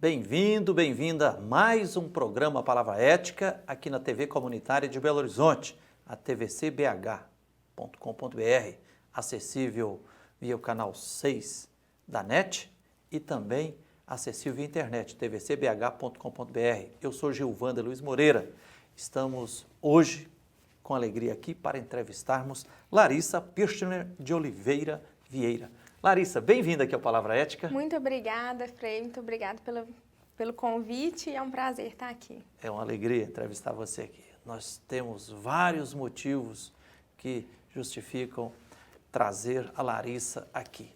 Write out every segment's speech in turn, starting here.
Bem-vindo, bem-vinda a mais um programa Palavra Ética aqui na TV Comunitária de Belo Horizonte, a tvcbh.com.br, acessível via o canal 6 da NET e também acessível via internet, tvcbh.com.br. Eu sou Gilvanda Luiz Moreira. Estamos hoje com alegria aqui para entrevistarmos Larissa Pirchner de Oliveira Vieira. Larissa, bem-vinda aqui ao Palavra Ética. Muito obrigada, Frei. Muito obrigada pelo convite. É um prazer estar aqui. É uma alegria entrevistar você aqui. Nós temos vários motivos que justificam trazer a Larissa aqui.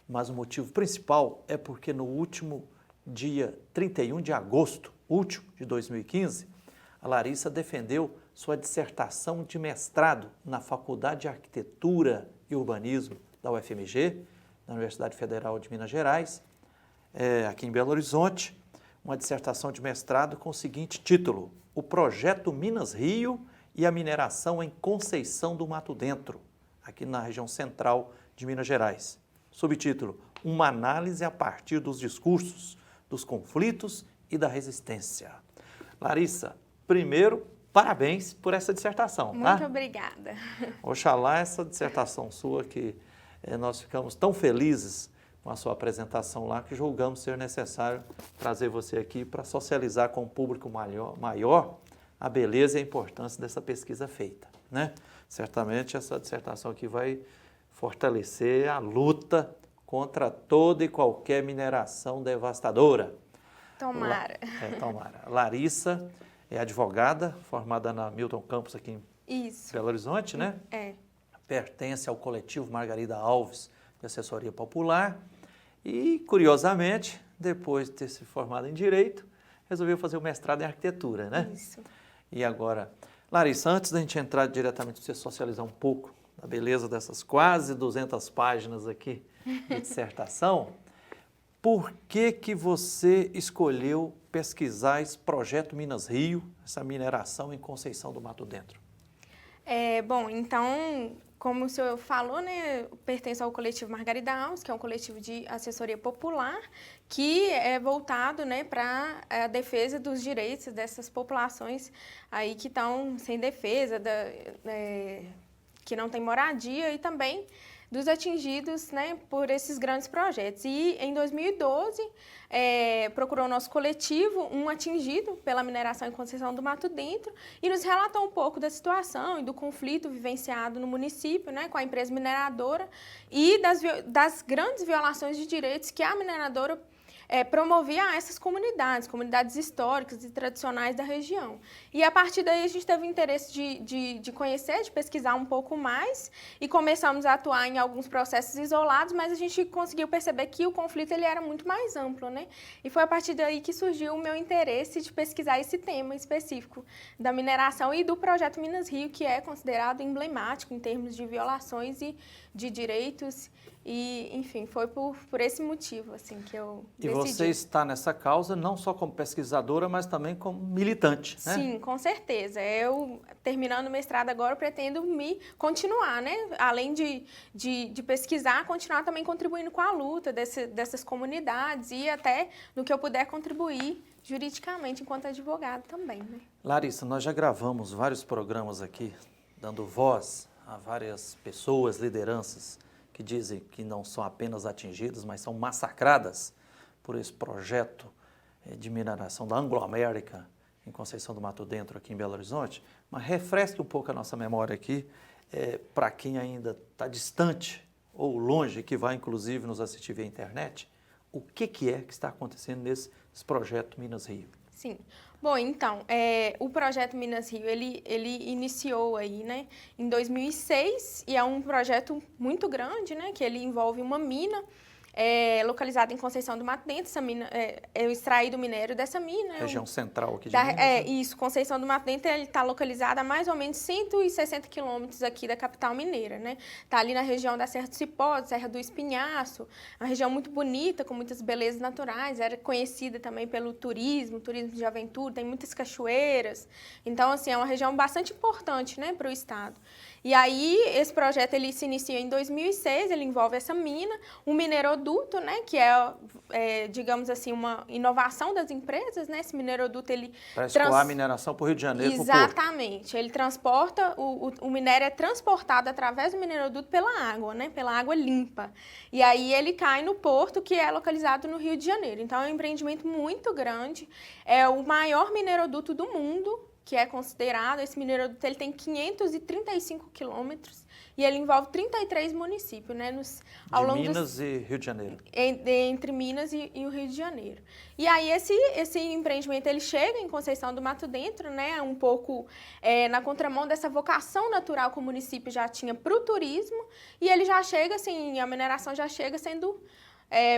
Mas o motivo principal é porque no último dia 31 de agosto, último de 2015, a Larissa defendeu sua dissertação de mestrado na Faculdade de Arquitetura e Urbanismo da UFMG, da Universidade Federal de Minas Gerais, aqui em Belo Horizonte, uma dissertação de mestrado com o seguinte título: O Projeto Minas Rio e a Mineração em Conceição do Mato Dentro, aqui na região central de Minas Gerais. Subtítulo: Uma análise a partir dos discursos, dos conflitos e da resistência. Larissa, primeiro, parabéns por essa dissertação. Muito obrigada. Oxalá essa dissertação sua, que nós ficamos tão felizes com a sua apresentação lá, que julgamos ser necessário trazer você aqui para socializar com o público maior a beleza e a importância dessa pesquisa feita, né? Certamente essa dissertação aqui vai fortalecer a luta contra toda e qualquer mineração devastadora. Tomara. Tomara. Larissa é advogada, formada na Milton Campos aqui em Belo Horizonte, né? Pertence ao coletivo Margarida Alves de Assessoria Popular e, curiosamente, depois de ter se formado em Direito, resolveu fazer o mestrado em Arquitetura, né? Isso. E agora, Larissa, antes da gente entrar diretamente para você socializar um pouco da beleza dessas quase 200 páginas aqui de dissertação, por que você escolheu pesquisar esse projeto Minas Rio, essa mineração em Conceição do Mato Dentro? Bom, então, como o senhor falou, né, pertence ao coletivo Margarida Alves, que é um coletivo de assessoria popular, que é voltado, né, para a defesa dos direitos dessas populações aí que estão sem defesa, que não têm moradia e também dos atingidos, né, por esses grandes projetos. E em 2012, procurou o nosso coletivo um atingido pela mineração em Conceição do Mato Dentro e nos relatou um pouco da situação e do conflito vivenciado no município, né, com a empresa mineradora e das grandes violações de direitos que a mineradora promovia a essas comunidades históricas e tradicionais da região. E a partir daí a gente teve o interesse de conhecer, de pesquisar um pouco mais e começamos a atuar em alguns processos isolados, mas a gente conseguiu perceber que o conflito ele era muito mais amplo, né? E foi a partir daí que surgiu o meu interesse de pesquisar esse tema específico da mineração e do projeto Minas Rio, que é considerado emblemático em termos de violações e de direitos. E, enfim, foi por esse motivo assim, que eu decidi. E você está nessa causa não só como pesquisadora, mas também como militante, né? Sim, com certeza. Eu, terminando o mestrado agora, pretendo continuar, né? Além de pesquisar, continuar também contribuindo com a luta dessas comunidades e até no que eu puder contribuir juridicamente enquanto advogado também, né? Larissa, nós já gravamos vários programas aqui, dando voz a várias pessoas, lideranças, que dizem que não são apenas atingidas, mas são massacradas por esse projeto de mineração da Anglo-América em Conceição do Mato Dentro, aqui em Belo Horizonte. Mas refresque um pouco a nossa memória aqui, para quem ainda está distante ou longe, que vai inclusive nos assistir via internet, o que é que está acontecendo nesse projeto Minas Rio? Sim. Bom, então, o projeto Minas Rio, ele iniciou aí, né, em 2006 e é um projeto muito grande, né, que ele envolve uma mina localizada em Conceição do Mato Dentro. Essa mina, é o extraído minério dessa mina. Região central aqui de Minas, né? Isso, Conceição do Mato Dentro, ele está localizada a mais ou menos 160 quilômetros aqui da capital mineira, né? Está ali na região da Serra do Cipó, Serra do Espinhaço, uma região muito bonita, com muitas belezas naturais, era conhecida também pelo turismo de aventura, tem muitas cachoeiras. Então, assim, é uma região bastante importante, né, para o estado. E aí, esse projeto ele se inicia em 2006, ele envolve essa mina, um minerador mineroduto, né, que digamos assim, uma inovação das empresas, né, esse mineroduto, ele... Para escoar a mineração para o Rio de Janeiro, para o porto. Exatamente, ele transporta, o minério é transportado através do mineroduto pela água, né, pela água limpa, e aí ele cai no porto, que é localizado no Rio de Janeiro. Então é um empreendimento muito grande, é o maior mineroduto do mundo, que é considerado. Esse mineroduto, ele tem 535 quilômetros e ele envolve 33 municípios, né? Ao longo Minas e Rio de Janeiro. Entre Minas e o Rio de Janeiro. E aí esse empreendimento, ele chega em Conceição do Mato Dentro, né? Um pouco na contramão dessa vocação natural que o município já tinha para o turismo, e ele já chega, assim, a mineração já chega sendo...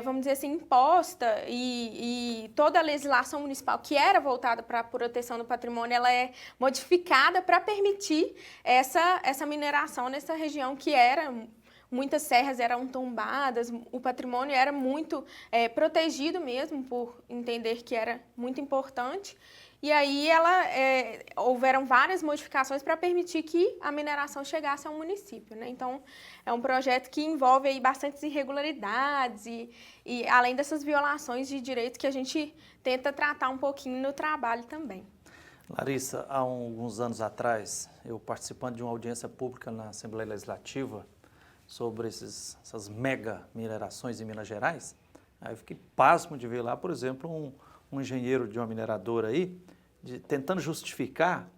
vamos dizer assim, imposta, e toda a legislação municipal que era voltada para a proteção do patrimônio, ela é modificada para permitir essa mineração nessa região que muitas serras eram tombadas, o patrimônio era muito protegido mesmo, por entender que era muito importante. E aí houveram várias modificações para permitir que a mineração chegasse ao município, né? Então, é um projeto que envolve aí bastantes irregularidades e além dessas violações de direitos que a gente tenta tratar um pouquinho no trabalho também. Larissa, há alguns anos atrás, eu participando de uma audiência pública na Assembleia Legislativa sobre essas mega minerações em Minas Gerais, aí eu fiquei pasmo de ver lá, por exemplo, um engenheiro de uma mineradora aí, tentando justificar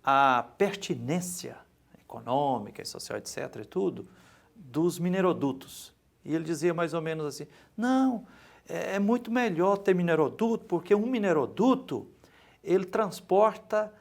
a pertinência econômica e social, etc. e tudo, dos minerodutos. E ele dizia mais ou menos assim, não, é muito melhor ter mineroduto, porque um mineroduto, ele transporta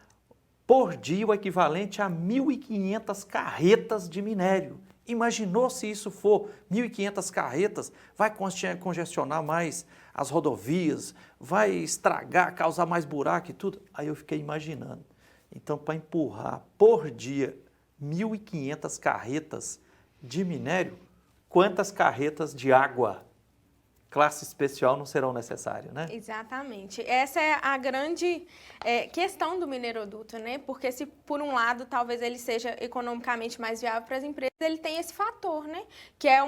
por dia o equivalente a 1.500 carretas de minério. Imaginou se isso for 1.500 carretas, vai congestionar mais as rodovias, vai estragar, causar mais buraco e tudo. Aí eu fiquei imaginando. Então, para empurrar por dia 1.500 carretas de minério, quantas carretas de água? Classe especial não serão necessárias, né? Exatamente. Essa é a grande questão do mineroduto, né? Porque se, por um lado, talvez ele seja economicamente mais viável para as empresas, ele tem esse fator, né? Que é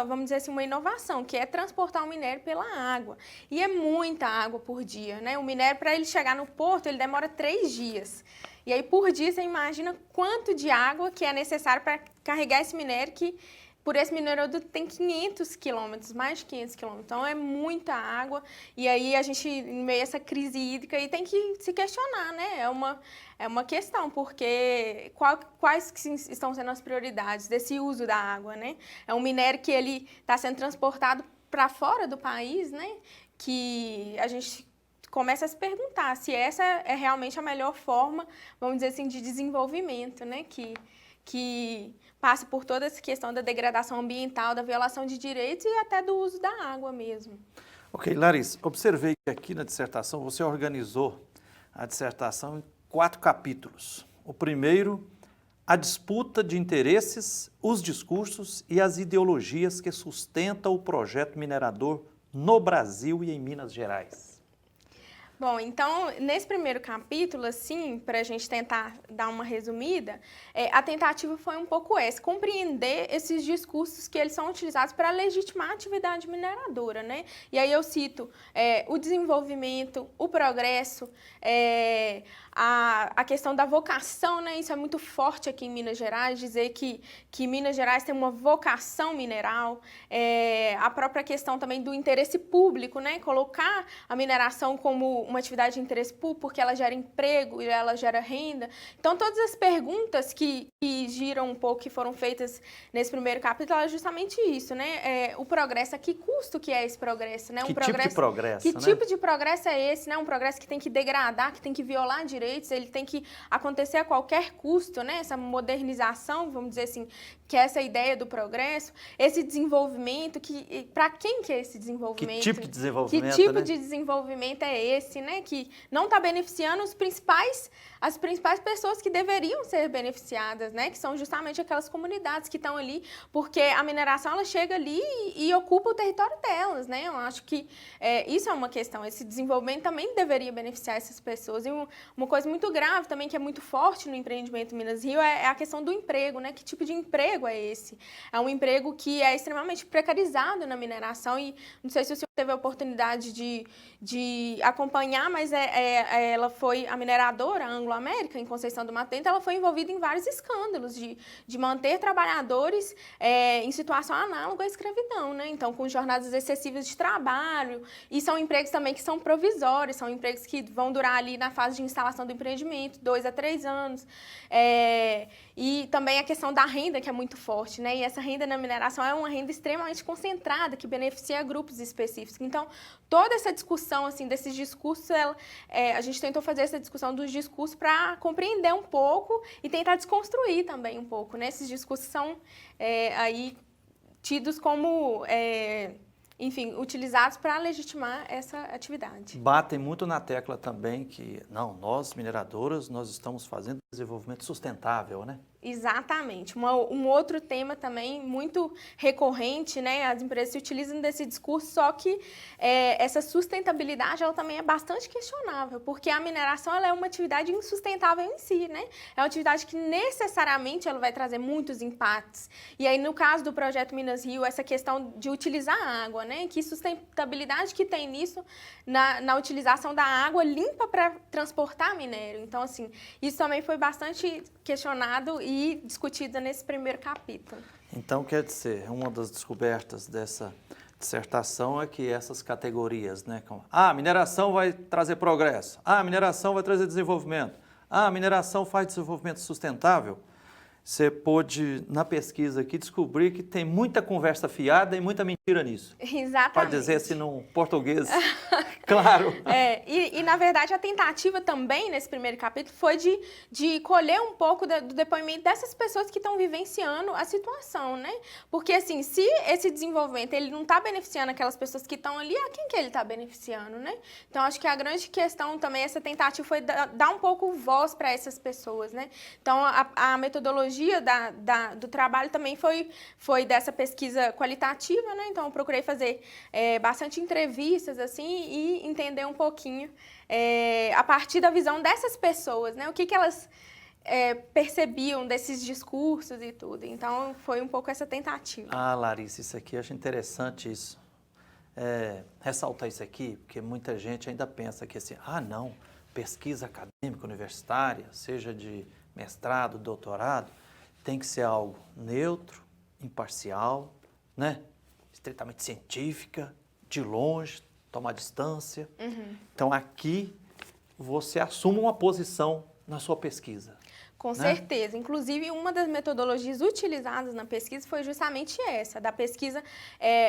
vamos dizer assim, uma inovação, que é transportar o minério pela água. E é muita água por dia, né? O minério, para ele chegar no porto, ele demora 3 dias. E aí, por dia, você imagina quanto de água que é necessário para carregar esse minério, que por esse mineroduto tem 500 quilômetros, mais de 500 quilômetros. Então, é muita água. E aí, a gente, em meio a essa crise hídrica, aí tem que se questionar, né? É uma questão, porque quais que estão sendo as prioridades desse uso da água, né? É um minério que ele está sendo transportado para fora do país, né? Que a gente começa a se perguntar se essa é realmente a melhor forma, vamos dizer assim, de desenvolvimento, né? Que passa por toda essa questão da degradação ambiental, da violação de direitos e até do uso da água mesmo. Ok, Larissa, observei que aqui na dissertação você organizou a dissertação em 4 capítulos. O primeiro, a disputa de interesses, os discursos e as ideologias que sustentam o projeto minerador no Brasil e em Minas Gerais. Bom, então, nesse primeiro capítulo, assim, para a gente tentar dar uma resumida, a tentativa foi um pouco essa, compreender esses discursos que eles são utilizados para legitimar a atividade mineradora, né? E aí eu cito o desenvolvimento, o progresso, a questão da vocação, né? Isso é muito forte aqui em Minas Gerais, dizer que Minas Gerais tem uma vocação mineral, a própria questão também do interesse público, né? Colocar a mineração como uma atividade de interesse público, porque ela gera emprego e ela gera renda. Então, todas as perguntas que giram um pouco, que foram feitas nesse primeiro capítulo, é justamente isso, né? O progresso, a que custo que é esse progresso, né? Que tipo de progresso, Que tipo de progresso é esse, né? Um progresso que tem que degradar, que tem que violar direitos, ele tem que acontecer a qualquer custo, né? Essa modernização, vamos dizer assim, que é essa ideia do progresso, esse desenvolvimento, para quem que é esse desenvolvimento? Que tipo de desenvolvimento, Que tipo né? de desenvolvimento é esse, né? Que não está beneficiando as principais pessoas que deveriam ser beneficiadas, né? Que são justamente aquelas comunidades que estão ali, porque a mineração, ela chega ali e ocupa o território delas, né? Eu acho que isso é uma questão, esse desenvolvimento também deveria beneficiar essas pessoas. E uma coisa muito grave também, que é muito forte no empreendimento Minas Rio, é a questão do emprego, né? Que tipo de emprego emprego é esse? É um emprego que é extremamente precarizado na mineração e não sei se o senhor teve a oportunidade de acompanhar, mas ela foi a mineradora, a Anglo América, em Conceição do Mato Dentro, ela foi envolvida em vários escândalos de manter trabalhadores em situação análoga à escravidão, né? Então, com jornadas excessivas de trabalho, e são empregos também que são provisórios, são empregos que vão durar ali na fase de instalação do empreendimento, 2 a 3 anos. E também a questão da renda, que é muito forte, né? E essa renda na mineração é uma renda extremamente concentrada, que beneficia grupos específicos. Então, toda essa discussão, assim, desses discursos, a gente tentou fazer essa discussão dos discursos para compreender um pouco e tentar desconstruir também um pouco, né? Esses discursos são aí tidos como, enfim, utilizados para legitimar essa atividade. Batem muito na tecla também que, não, nós, mineradoras, nós estamos fazendo desenvolvimento sustentável, né? Exatamente. Um outro tema também muito recorrente, né? As empresas se utilizam desse discurso, só que essa sustentabilidade ela também é bastante questionável, porque a mineração ela é uma atividade insustentável em si, né? É uma atividade que necessariamente ela vai trazer muitos impactos. E aí, no caso do projeto Minas Rio, essa questão de utilizar a água, né? Que sustentabilidade que tem nisso na utilização da água limpa para transportar minério. Então, assim, isso também foi bastante questionado e discutida nesse primeiro capítulo. Então, quer dizer, uma das descobertas dessa dissertação é que essas categorias, né, como, a mineração vai trazer progresso, a mineração vai trazer desenvolvimento, a mineração faz desenvolvimento sustentável, você pôde, na pesquisa aqui, descobrir que tem muita conversa fiada e muita mentira nisso. Exatamente. Pode dizer assim num português claro. E, na verdade, a tentativa também, nesse primeiro capítulo, foi de colher um pouco do depoimento dessas pessoas que estão vivenciando a situação, né? Porque, assim, se esse desenvolvimento ele não está beneficiando aquelas pessoas que estão ali, a quem que ele está beneficiando, né? Então, acho que a grande questão também, essa tentativa foi dar um pouco voz para essas pessoas, né? Então, a metodologia do trabalho também foi dessa pesquisa qualitativa, né? Então, eu procurei fazer bastante entrevistas, assim, e entender um pouquinho a partir da visão dessas pessoas, né? O que elas percebiam desses discursos e tudo. Então, foi um pouco essa tentativa. Ah, Larissa, isso aqui, eu acho interessante isso. Ressaltar isso aqui, porque muita gente ainda pensa que assim, não, pesquisa acadêmica universitária, seja de mestrado, doutorado, tem que ser algo neutro, imparcial, né? Estritamente científica, de longe, tomar distância. Uhum. Então, aqui, você assume uma posição na sua pesquisa. Com certeza. Inclusive, uma das metodologias utilizadas na pesquisa foi justamente essa, da pesquisa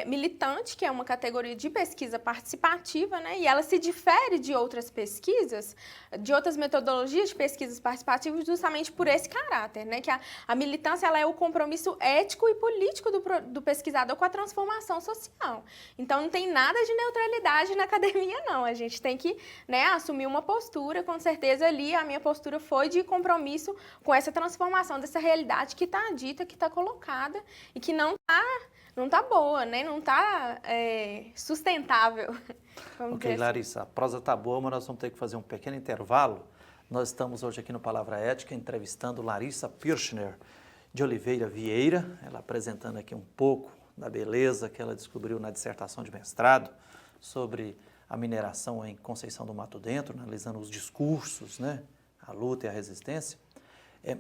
militante, que é uma categoria de pesquisa participativa, né? E ela se difere de outras pesquisas, de outras metodologias de pesquisas participativas, justamente por esse caráter, né? Que a militância ela é o compromisso ético e político do pesquisador com a transformação social. Então, não tem nada de neutralidade na academia, não. A gente tem que, né, assumir uma postura. Com certeza, ali, a minha postura foi de compromisso com essa transformação dessa realidade que está dita, que está colocada e que não tá boa, né? Não está sustentável. Ok, Larissa, a prosa está boa, mas nós vamos ter que fazer um pequeno intervalo. Nós estamos hoje aqui no Palavra Ética entrevistando Larissa Pirschner de Oliveira Vieira, ela apresentando aqui um pouco da beleza que ela descobriu na dissertação de mestrado sobre a mineração em Conceição do Mato Dentro, analisando os discursos, né? A luta e a resistência.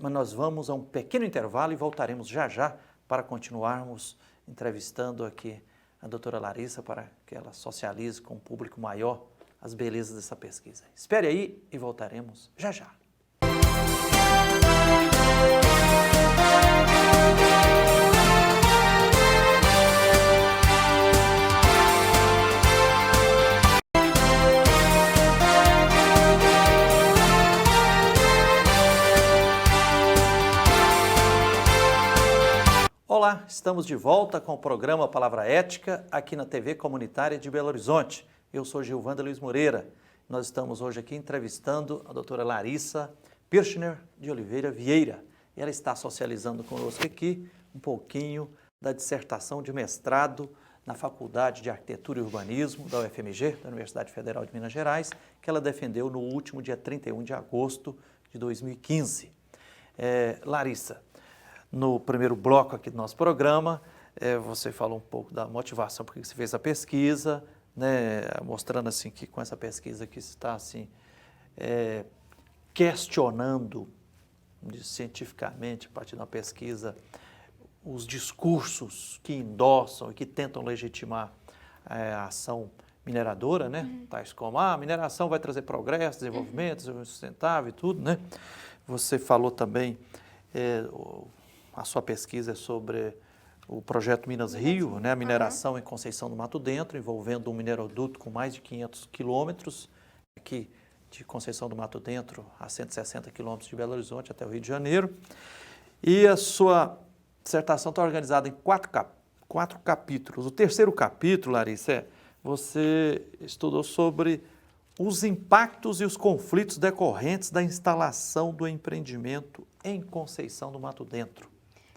Mas nós vamos a um pequeno intervalo e voltaremos já já para continuarmos entrevistando aqui a doutora Larissa para que ela socialize com um público maior as belezas dessa pesquisa. Espere aí e voltaremos já já. Olá, estamos de volta com o programa Palavra Ética aqui na TV Comunitária de Belo Horizonte. Eu sou Gilvanda Luiz Moreira. Nós estamos hoje aqui entrevistando a doutora Larissa Pirschner de Oliveira Vieira. E ela está socializando conosco aqui um pouquinho da dissertação de mestrado na Faculdade de Arquitetura e Urbanismo da UFMG, da Universidade Federal de Minas Gerais, que ela defendeu no último dia 31 de agosto de 2015. Larissa, no primeiro bloco aqui do nosso programa, você falou um pouco da motivação, porque você fez a pesquisa, né, mostrando assim que com essa pesquisa que você está assim, questionando cientificamente, a partir de uma pesquisa, os discursos que endossam e que tentam legitimar a ação mineradora, né? Tais como, a mineração vai trazer progresso, desenvolvimento, desenvolvimento sustentável e tudo, né? Você falou também, a sua pesquisa é sobre o projeto Minas Rio, né? A mineração em Conceição do Mato Dentro, envolvendo um mineroduto com mais de 500 quilômetros, aqui de Conceição do Mato Dentro a 160 quilômetros de Belo Horizonte até o Rio de Janeiro. E a sua dissertação está organizada em quatro capítulos. O terceiro capítulo, Larissa, você estudou sobre os impactos e os conflitos decorrentes da instalação do empreendimento em Conceição do Mato Dentro.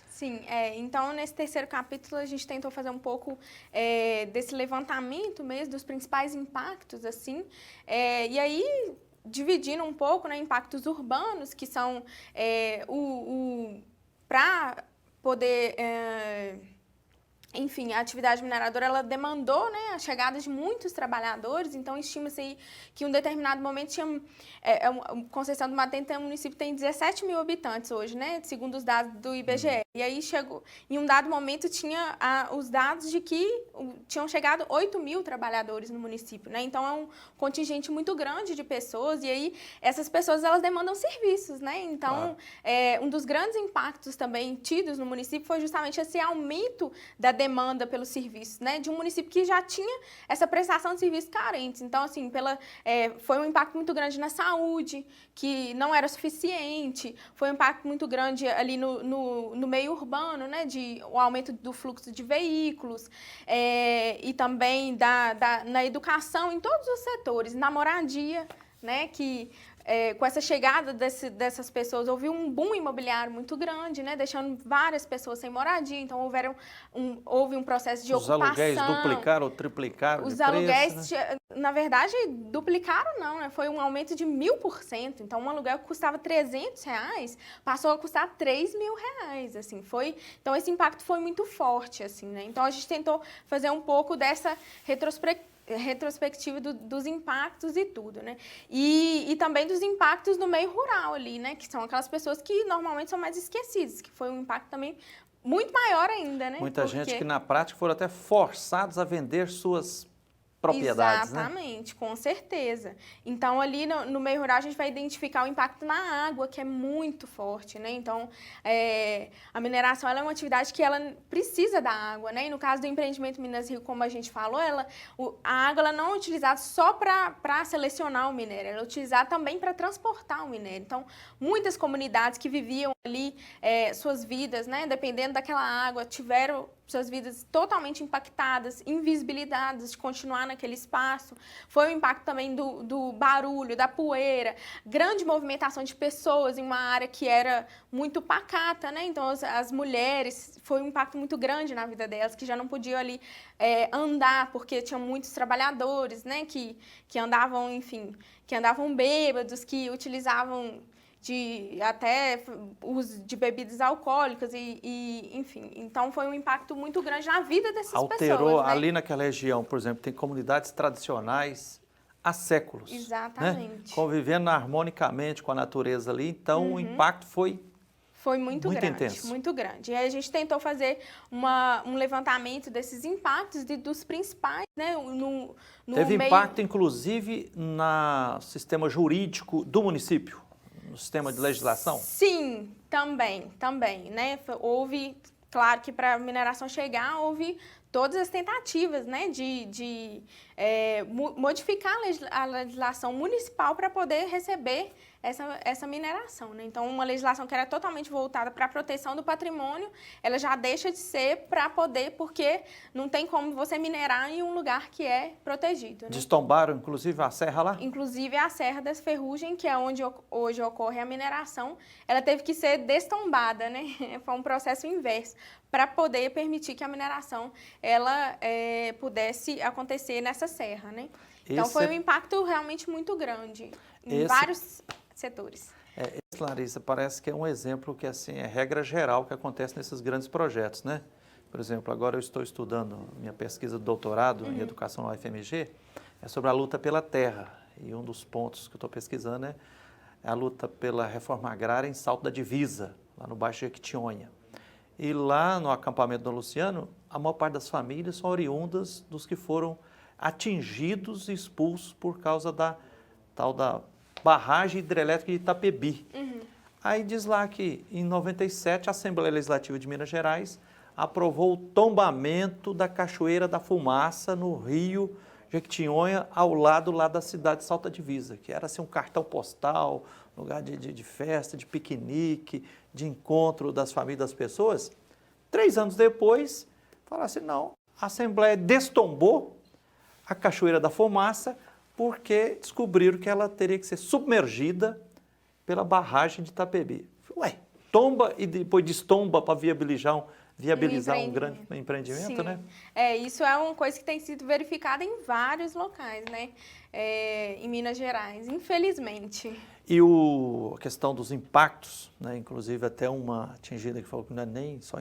Sim, então nesse terceiro capítulo a gente tentou fazer um pouco desse levantamento mesmo, dos principais impactos, assim, e aí dividindo um pouco, né, impactos urbanos, que são para poder... enfim, a atividade mineradora, ela demandou, né, a chegada de muitos trabalhadores, então estima-se aí que em um determinado momento tinha... Conceição do Mato Dentro é um município que tem 17 mil habitantes hoje, né, segundo os dados do IBGE. E aí chegou, em um dado momento tinha os dados de que tinham chegado 8 mil trabalhadores no município, né, então é um contingente muito grande de pessoas, e aí essas pessoas, elas demandam serviços, né, então um dos grandes impactos também tidos no município foi justamente esse aumento da demanda pelos serviços, né, de um município que já tinha essa prestação de serviços carentes. Então, assim, foi um impacto muito grande na saúde, que não era suficiente, foi um impacto muito grande ali no meio urbano, né, o aumento do fluxo de veículos, e também na educação, em todos os setores, na moradia, né, que... com essa chegada dessas pessoas, houve um boom imobiliário muito grande, né, deixando várias pessoas sem moradia, então houve um processo de ocupação. Os aluguéis duplicaram ou triplicaram de preço, aluguéis, né? Na verdade, duplicaram não, né, foi um aumento de 1000%, então um aluguel que custava R$300, passou a custar R$3.000, assim, então esse impacto foi muito forte, assim, né, então a gente tentou fazer um pouco dessa retrospectiva dos impactos e tudo, né? E também dos impactos no meio rural ali, né? Que são aquelas pessoas que normalmente são mais esquecidas, que foi um impacto também muito maior ainda, né? Muita gente que na prática foram até forçados a vender suas propriedades, exatamente, né? Com certeza. Então, ali no meio rural, a gente vai identificar o impacto na água, que é muito forte, né? Então, a mineração ela é uma atividade que ela precisa da água, né? E no caso do empreendimento Minas Rio, como a gente falou, a água ela não é utilizada só para selecionar o minério, ela é utilizada também para transportar o minério. Então, muitas comunidades que viviam ali suas vidas, né? Dependendo daquela água, tiveram suas vidas totalmente impactadas, invisibilizadas de continuar naquele espaço. Foi o impacto também do barulho, da poeira, grande movimentação de pessoas em uma área que era muito pacata, né? Então, as mulheres, foi um impacto muito grande na vida delas, que já não podiam ali andar, porque tinham muitos trabalhadores, né? Que andavam, enfim, que andavam bêbados, que utilizavam até uso de bebidas alcoólicas enfim, então foi um impacto muito grande na vida dessas pessoas. Alterou, né? Ali naquela região, por exemplo, tem comunidades tradicionais há séculos. Exatamente. Né? Convivendo harmonicamente com a natureza ali, então o impacto foi muito grande, intenso. Muito grande. E aí a gente tentou fazer um levantamento desses impactos e dos principais, né? Teve impacto, inclusive, no sistema jurídico do município? No sistema de legislação? Sim, também, né? Houve, claro que para a mineração chegar, houve todas as tentativas, né, de modificar a legislação municipal para poder receber essa mineração, né? Então, uma legislação que era totalmente voltada para a proteção do patrimônio, ela já deixa de ser para poder, porque não tem como você minerar em um lugar que é protegido, né? Destombaram, inclusive, a serra lá? Inclusive, a Serra das Ferrugem, que é onde hoje ocorre a mineração, ela teve que ser destombada, né? Foi um processo inverso, para poder permitir que a mineração ela pudesse acontecer nessa serra, né? Então, foi um impacto realmente muito grande em vários setores. Esse, Larissa, parece que é um exemplo que assim, é regra geral que acontece nesses grandes projetos, né? Por exemplo, agora eu estou estudando minha pesquisa de doutorado em educação na UFMG, é sobre a luta pela terra. E um dos pontos que eu estou pesquisando é a luta pela reforma agrária em Salto da Divisa, lá no Baixo Jequitinhonha. E lá no acampamento do Luciano, a maior parte das famílias são oriundas dos que foram atingidos e expulsos por causa da tal da barragem hidrelétrica de Itapebi. Aí diz lá que em 97 a Assembleia Legislativa de Minas Gerais aprovou o tombamento da Cachoeira da Fumaça no rio Jequitinhonha, ao lado lá da cidade de Salto da Divisa, que era assim, um cartão postal, lugar de festa, de piquenique, de encontro das famílias das pessoas. 3 anos depois, falaram assim, não, a Assembleia destombou a Cachoeira da Fumaça porque descobriram que ela teria que ser submergida pela barragem de Itapebi. Ué, tomba e depois destomba para viabilizar um grande empreendimento, Sim. né? Isso é uma coisa que tem sido verificada em vários locais, né? Em Minas Gerais, infelizmente. E a questão dos impactos, né? Inclusive até uma atingida que falou que não é nem só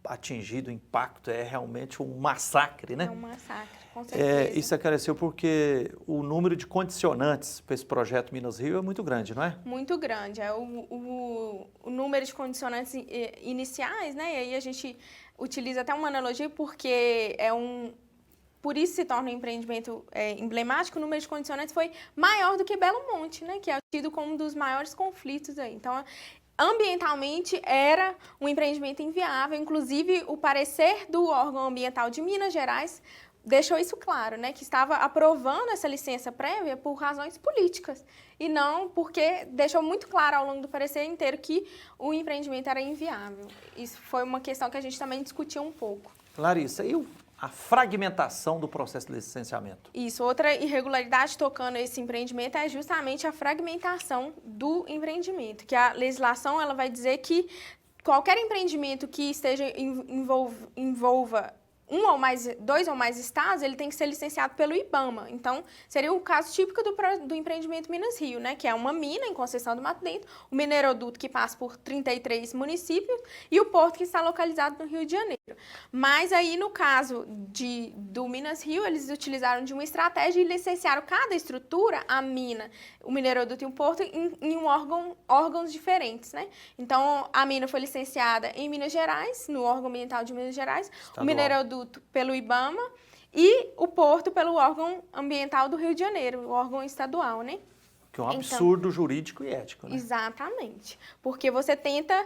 atingido o impacto, é realmente um massacre, né? É um massacre, com certeza. Isso aconteceu porque o número de condicionantes para esse projeto Minas Rio é muito grande, não é? Muito grande. O número de condicionantes iniciais, né? E aí a gente utiliza até uma analogia porque por isso se torna um empreendimento emblemático, o número de condicionantes foi maior do que Belo Monte, né? Que é tido como um dos maiores conflitos aí. Então, ambientalmente era um empreendimento inviável, inclusive o parecer do órgão ambiental de Minas Gerais deixou isso claro, né, que estava aprovando essa licença prévia por razões políticas e não porque deixou muito claro ao longo do parecer inteiro que o empreendimento era inviável. Isso foi uma questão que a gente também discutiu um pouco. Larissa, e a fragmentação do processo de licenciamento? Isso, outra irregularidade tocando esse empreendimento é justamente a fragmentação do empreendimento, que a legislação ela vai dizer que qualquer empreendimento que envolva 2 ou mais estados, ele tem que ser licenciado pelo IBAMA. Então, seria o caso típico do empreendimento Minas Rio, né? Que é uma mina em Conceição do Mato Dentro, o mineroduto que passa por 33 municípios e o porto que está localizado no Rio de Janeiro. Mas aí, no caso do Minas Rio, eles utilizaram de uma estratégia e licenciaram cada estrutura, a mina, o mineroduto e o porto, em órgãos diferentes, né? Então, a mina foi licenciada em Minas Gerais, no órgão ambiental de Minas Gerais, o mineroduto pelo IBAMA e o porto pelo órgão ambiental do Rio de Janeiro, o órgão estadual, né? Que é um absurdo jurídico e ético, né? Exatamente. Porque você tenta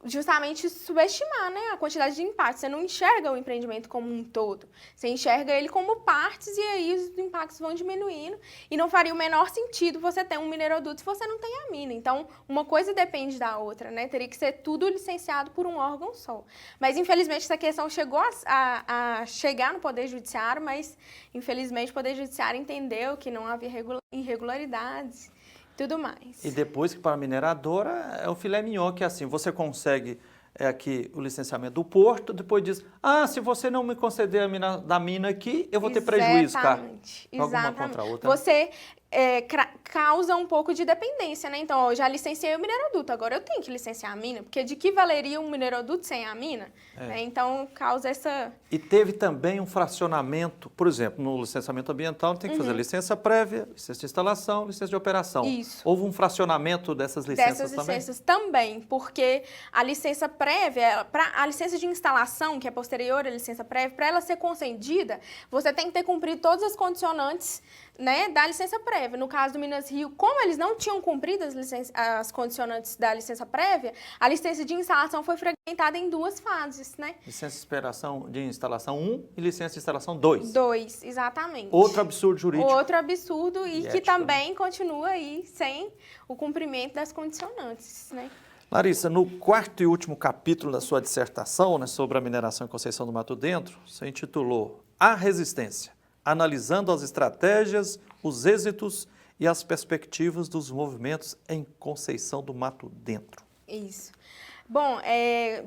justamente subestimar, né, a quantidade de impactos. Você não enxerga o empreendimento como um todo. Você enxerga ele como partes e aí os impactos vão diminuindo. E não faria o menor sentido você ter um mineroduto se você não tem a mina. Então, uma coisa depende da outra, né? Teria que ser tudo licenciado por um órgão só. Mas, infelizmente, essa questão chegou a chegar no Poder Judiciário, mas, infelizmente, o Poder Judiciário entendeu que não havia irregularidades. Tudo mais. E depois que para a mineradora é o filé mignon, que é assim, você consegue aqui o licenciamento do porto, depois diz, se você não me conceder a da mina aqui, eu vou ter prejuízo, cara. Exatamente. Uma contra a outra. Você causa um pouco de dependência, né? Então, eu já licenciei o mineroduto, agora eu tenho que licenciar a mina, porque de que valeria um mineroduto sem a mina? Né? Então, causa essa... E teve também um fracionamento, por exemplo, no licenciamento ambiental tem que fazer licença prévia, licença de instalação, licença de operação. Isso. Houve um fracionamento dessas licenças também? Dessas licenças também, porque a licença prévia, a licença de instalação, que é posterior à licença prévia, para ela ser concedida, você tem que ter cumprido todas as condicionantes, né, da licença prévia. No caso do Minas Rio, como eles não tinham cumprido as condicionantes da licença prévia, a licença de instalação foi fragmentada em 2 fases, né? Licença de instalação 1 e licença de instalação 2. 2, exatamente. Outro absurdo jurídico. Outro absurdo e que ético, também continua aí sem o cumprimento das condicionantes, né? Larissa, no 4º e último capítulo da sua dissertação, né, sobre a mineração em Conceição do Mato Dentro, você intitulou A Resistência, analisando as estratégias, os êxitos e as perspectivas dos movimentos em Conceição do Mato Dentro. Isso. Bom,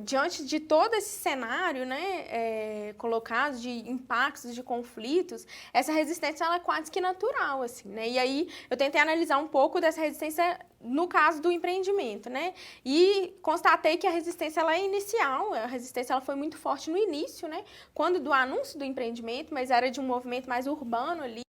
diante de todo esse cenário, né, colocado de impactos, de conflitos, essa resistência ela é quase que natural, assim, né? E aí eu tentei analisar um pouco dessa resistência no caso do empreendimento, né? E constatei que a resistência ela é inicial, a resistência ela foi muito forte no início, né? Quando do anúncio do empreendimento, mas era de um movimento mais urbano ali.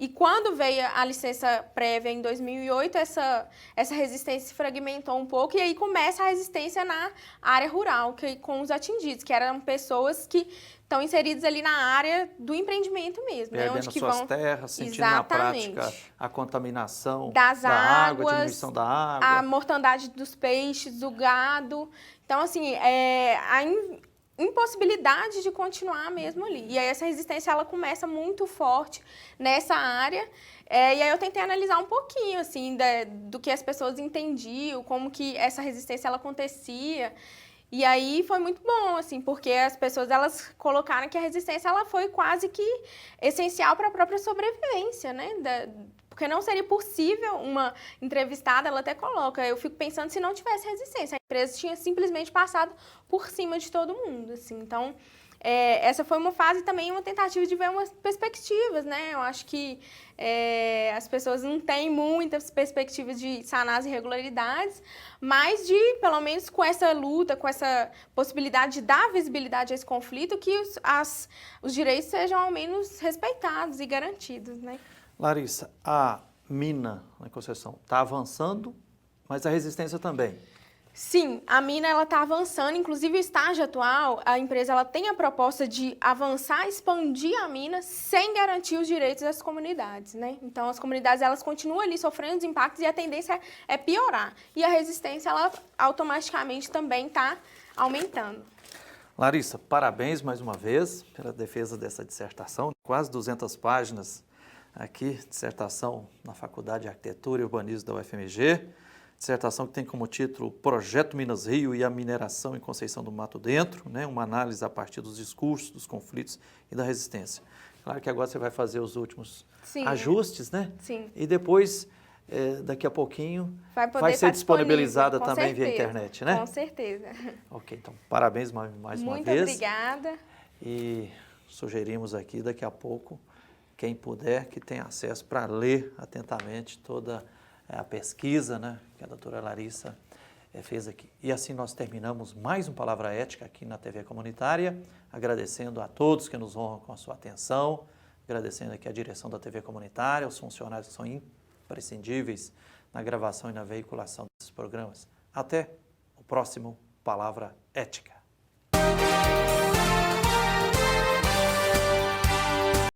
E quando veio a licença prévia em 2008, essa resistência se fragmentou um pouco e aí começa a resistência na área rural, com os atingidos, que eram pessoas que estão inseridas ali na área do empreendimento mesmo, né? Perdendo Onde que suas vão... terras, sentindo Exatamente. na prática a contaminação das da água, a águas, diminuição da água. a mortandade dos peixes, do gado. Então, assim, a impossibilidade de continuar mesmo ali. E aí essa resistência ela começa muito forte nessa área. E aí eu tentei analisar um pouquinho assim do que as pessoas entendiam, como que essa resistência ela acontecia. E aí foi muito bom, assim, porque as pessoas elas colocaram que a resistência ela foi quase que essencial para a própria sobrevivência, né? Porque não seria possível uma entrevistada, ela até coloca, eu fico pensando se não tivesse resistência. A empresa tinha simplesmente passado por cima de todo mundo, assim. Então, essa foi uma fase também, uma tentativa de ver umas perspectivas, né? Eu acho que as pessoas não têm muitas perspectivas de sanar as irregularidades, mas de, pelo menos com essa luta, com essa possibilidade de dar visibilidade a esse conflito, que os direitos sejam ao menos respeitados e garantidos, né? Larissa, a mina na Conceição está avançando, mas a resistência também. Sim, a mina ela está avançando, inclusive o estágio atual, a empresa ela tem a proposta de avançar, expandir a mina sem garantir os direitos das comunidades, né? Então as comunidades elas continuam ali sofrendo os impactos e a tendência é piorar. E a resistência ela automaticamente também está aumentando. Larissa, parabéns mais uma vez pela defesa dessa dissertação, quase 200 páginas aqui, dissertação na Faculdade de Arquitetura e Urbanismo da UFMG. Dissertação que tem como título Projeto Minas Rio e a Mineração em Conceição do Mato Dentro, né? Uma análise a partir dos discursos, dos conflitos e da resistência. Claro que agora você vai fazer os últimos ajustes, né? Sim. E depois, daqui a pouquinho, vai ser disponibilizada também certeza, via internet, né? Com certeza. Ok, então parabéns mais uma vez. Muito obrigada. E sugerimos aqui, daqui a pouco, quem puder, que tenha acesso para ler atentamente toda a pesquisa, né, que a doutora Larissa fez aqui. E assim nós terminamos mais um Palavra Ética aqui na TV Comunitária, agradecendo a todos que nos honram com a sua atenção, agradecendo aqui a direção da TV Comunitária, os funcionários que são imprescindíveis na gravação e na veiculação desses programas. Até o próximo Palavra Ética.